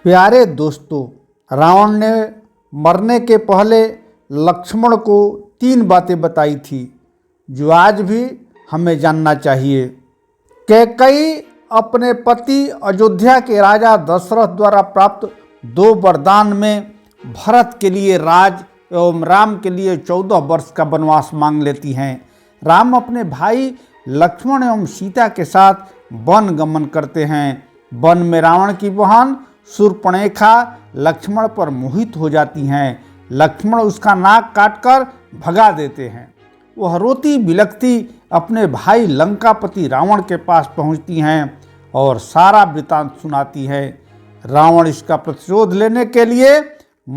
प्यारे दोस्तों, रावण ने मरने के पहले लक्ष्मण को 3 बातें बताई थी जो आज भी हमें जानना चाहिए। कैकेयी अपने पति अयोध्या के राजा दशरथ द्वारा प्राप्त 2 वरदान में भरत के लिए राज एवं राम के लिए 14 वर्ष का वनवास मांग लेती हैं। राम अपने भाई लक्ष्मण एवं सीता के साथ वन गमन करते हैं। वन में रावण की बहन शूर्पणखा लक्ष्मण पर मोहित हो जाती हैं। लक्ष्मण उसका नाक काटकर भगा देते हैं। वह रोती बिलखती अपने भाई लंकापति रावण के पास पहुंचती हैं और सारा वृतांत सुनाती है। रावण इसका प्रतिशोध लेने के लिए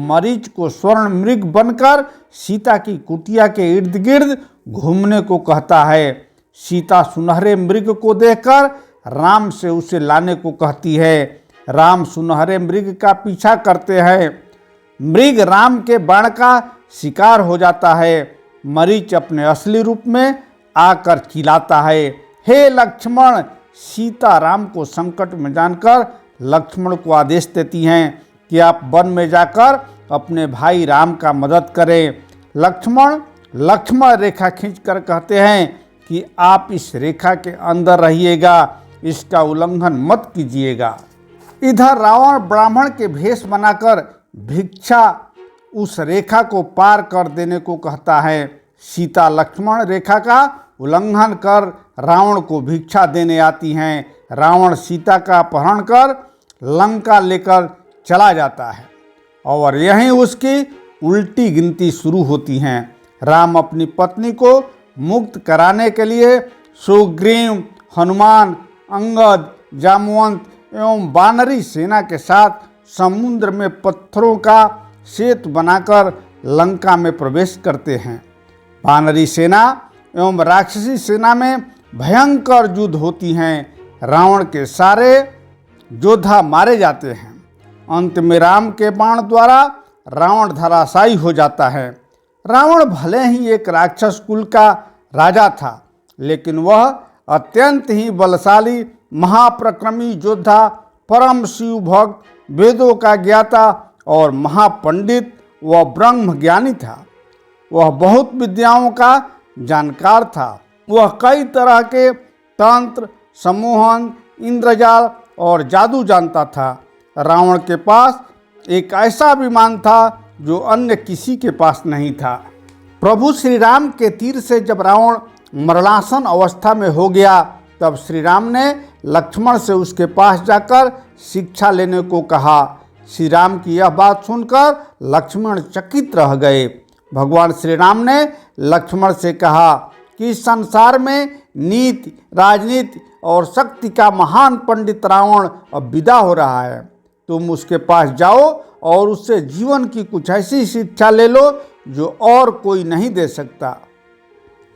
मरीच को स्वर्ण मृग बनकर सीता की कुटिया के इर्द गिर्द घूमने को कहता है। सीता सुनहरे मृग को देखकर राम से उसे लाने को कहती है। राम सुनहरे मृग का पीछा करते हैं। मृग राम के बाण का शिकार हो जाता है। मरीच अपने असली रूप में आकर चिल्लाता है, हे लक्ष्मण। सीता राम को संकट में जानकर लक्ष्मण को आदेश देती हैं कि आप वन में जाकर अपने भाई राम का मदद करें। लक्ष्मण रेखा खींचकर कहते हैं कि आप इस रेखा के अंदर रहिएगा, इसका उल्लंघन मत कीजिएगा। इधर रावण ब्राह्मण के भेष बनाकर भिक्षा उस रेखा को पार कर देने को कहता है। सीता लक्ष्मण रेखा का उल्लंघन कर रावण को भिक्षा देने आती हैं। रावण सीता का अपहरण कर लंका लेकर चला जाता है और यहीं उसकी उल्टी गिनती शुरू होती है। राम अपनी पत्नी को मुक्त कराने के लिए सुग्रीव, हनुमान, अंगद, जामवंत एवं वानरी सेना के साथ समुद्र में पत्थरों का सेतु बनाकर लंका में प्रवेश करते हैं। वानरी सेना एवं राक्षसी सेना में भयंकर युद्ध होती हैं। रावण के सारे योद्धा मारे जाते हैं। अंत में राम के बाण द्वारा रावण धराशायी हो जाता है। रावण भले ही एक राक्षस कुल का राजा था, लेकिन वह अत्यंत ही बलशाली, महाप्रक्रमी योद्धा, परम शिव भक्त, वेदों का ज्ञाता और महापंडित व ब्रह्म ज्ञानी था। वह बहुत विद्याओं का जानकार था। वह कई तरह के तंत्र, सम्मोहन, इंद्रजाल और जादू जानता था। रावण के पास एक ऐसा विमान था जो अन्य किसी के पास नहीं था। प्रभु श्री राम के तीर से जब रावण मरणासन अवस्था में हो गया, तब श्री राम ने लक्ष्मण से उसके पास जाकर शिक्षा लेने को कहा। श्री राम की यह बात सुनकर लक्ष्मण चकित रह गए। भगवान श्री राम ने लक्ष्मण से कहा कि संसार में नीति, राजनीति और शक्ति का महान पंडित रावण अब विदा हो रहा है। तुम उसके पास जाओ और उससे जीवन की कुछ ऐसी शिक्षा ले लो जो और कोई नहीं दे सकता।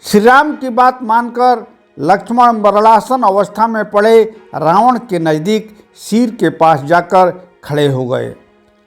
श्री राम की बात मानकर लक्ष्मण मरणासन अवस्था में पड़े रावण के नज़दीक सिर के पास जाकर खड़े हो गए,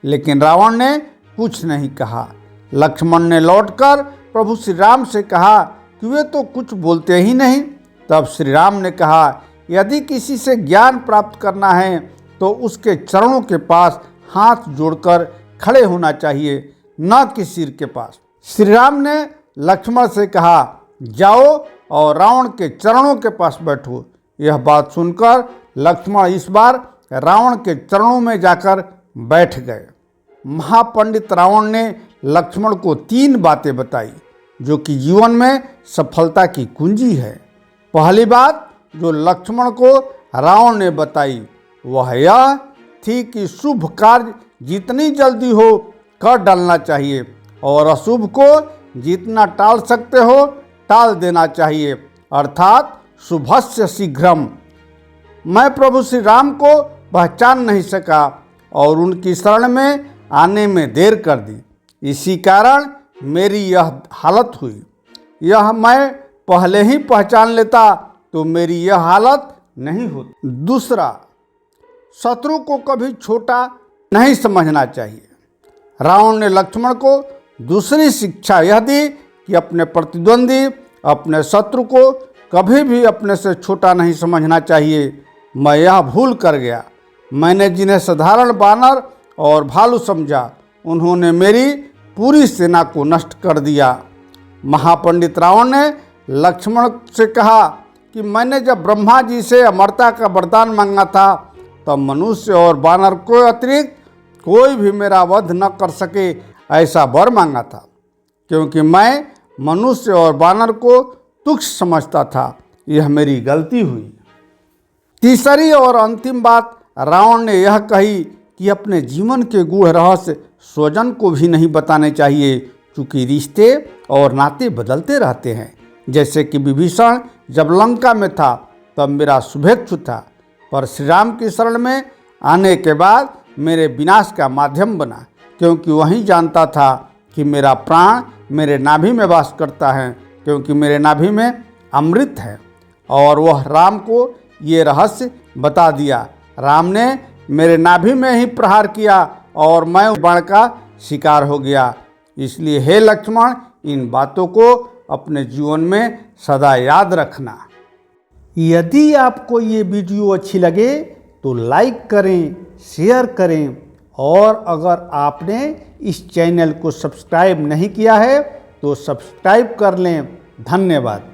लेकिन रावण ने कुछ नहीं कहा। लक्ष्मण ने लौटकर प्रभु श्री राम से कहा कि वे तो कुछ बोलते ही नहीं। तब श्री राम ने कहा, यदि किसी से ज्ञान प्राप्त करना है तो उसके चरणों के पास हाथ जोड़कर खड़े होना चाहिए, न कि सिर के पास। श्री राम ने लक्ष्मण से कहा, जाओ और रावण के चरणों के पास बैठो। यह बात सुनकर लक्ष्मण इस बार रावण के चरणों में जाकर बैठ गए। महापंडित रावण ने लक्ष्मण को 3 बातें बताई जो कि जीवन में सफलता की कुंजी है। पहली बात जो लक्ष्मण को रावण ने बताई वह यह थी कि शुभ कार्य जितनी जल्दी हो कर डालना चाहिए और अशुभ को जितना टाल सकते हो टाल देना चाहिए, अर्थात शुभस्य शीघ्रम। मैं प्रभु श्री राम को पहचान नहीं सका और उनकी शरण में आने में देर कर दी। इसी कारण मेरी यह हालत हुई। यह मैं पहले ही पहचान लेता तो मेरी यह हालत नहीं होती। दूसरा, शत्रु को कभी छोटा नहीं समझना चाहिए। रावण ने लक्ष्मण को दूसरी शिक्षा यह दी कि अपने प्रतिद्वंदी, अपने शत्रु को कभी भी अपने से छोटा नहीं समझना चाहिए। मैं यह भूल कर गया। मैंने जिन्हें साधारण वानर और भालू समझा। उन्होंने मेरी पूरी सेना को नष्ट कर दिया। महापंडित रावण ने लक्ष्मण से कहा कि मैंने जब ब्रह्मा जी से अमरता का वरदान मांगा था तब मनुष्य और वानर को अतिरिक्त कोई भी मेरा वध न कर सके ऐसा वर मांगा था, क्योंकि मैं मनुष्य और वानर को तुच्छ समझता था। यह मेरी गलती हुई। तीसरी और अंतिम बात रावण ने यह कही कि अपने जीवन के गूढ़ रहस्य स्वजन को भी नहीं बताने चाहिए, क्योंकि रिश्ते और नाते बदलते रहते हैं। जैसे कि विभीषण जब लंका में था तब मेरा शुभेच्छु था, पर श्री राम की शरण में आने के बाद मेरे विनाश का माध्यम बना, क्योंकि वही जानता था कि मेरा प्राण मेरे नाभि में वास करता है, क्योंकि मेरे नाभि में अमृत है। और वह राम को ये रहस्य बता दिया। राम ने मेरे नाभि में ही प्रहार किया और मैं बाण का शिकार हो गया। इसलिए हे लक्ष्मण, इन बातों को अपने जीवन में सदा याद रखना। यदि आपको ये वीडियो अच्छी लगे तो लाइक करें, शेयर करें, और अगर आपने इस चैनल को सब्सक्राइब नहीं किया है तो सब्सक्राइब कर लें। धन्यवाद।